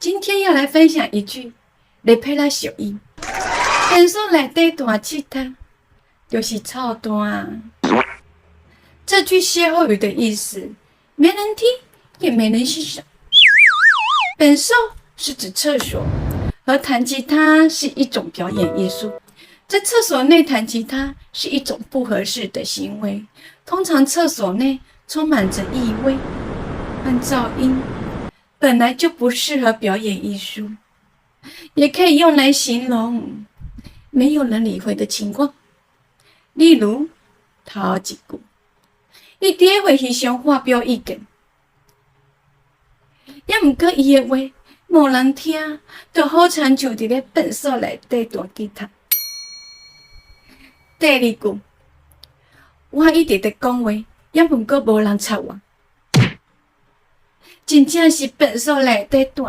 今天要来分享一句来配拉小音。本所内底弹吉他，就是臭弹。这句歇后语的意思，没人听，也没人欣赏。本所是指厕所，而弹吉他是一种表演艺术。在厕所内弹吉他是一种不合适的行为。通常厕所内充满着异味和噪音，本来就不适合表演艺术，也可以用来形容没有人理会的情况。例如，头一句，伊伫咧会议上发表意见，也毋过伊的话无人听，就好亲像伫咧便所内底弹吉他。第二句，我一直在讲话，也毋过无人插我，真正是便所内底弹